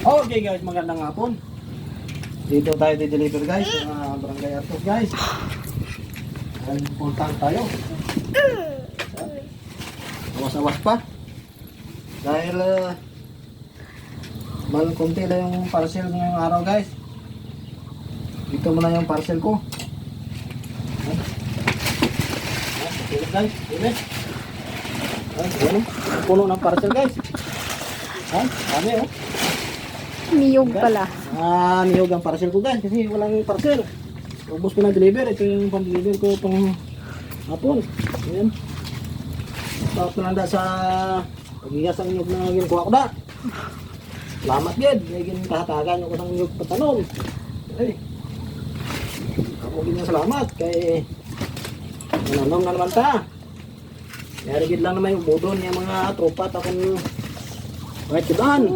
Okay guys, magandang hapon. Dito tayo di-deliver guys sa Barangay Artos guys. Ang puntang tayo. Awas-awas pa. Dahil konti lang yung parcel ngayong araw guys. Dito muna yung parcel ko. Tulog guys, ini. Ano? Puno ng parcel guys. Dami oh. Niyog pala. Niyog ang parcel ko guys kasi walang parcel. Ubus ko na deliver. Ito yung pan-deliver ko pang hapon. Ayan. Tapos na nanda sa pag-igas ang niyog na ginkuha ko na. Salamat yan. May ginakatagan ko ng niyog patanon. Ay. Ako ginasalamat kay nanong na naman ta. Yarigid lang naman yung budon yung mga tropa at akong kahit kitaan.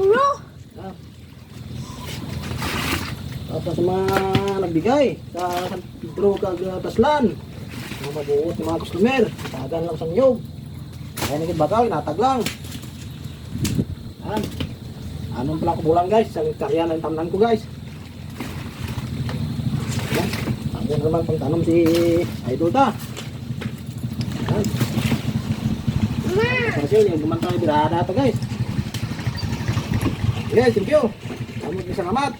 Tapos mga nagbigay sa San Pedro Taslan. Mga mabuot ng mga customer. Tagan lang sa niyog. Kaya naging bakaw, inatag lang. Yan. Anong pala kubulang guys? Sa karya ng tamnan ko guys. Yan. Ako naman pang tanong si Idol ta. Yan. Kasi yung gumantang ibirada ito guys. Yes, thank you. Salamat.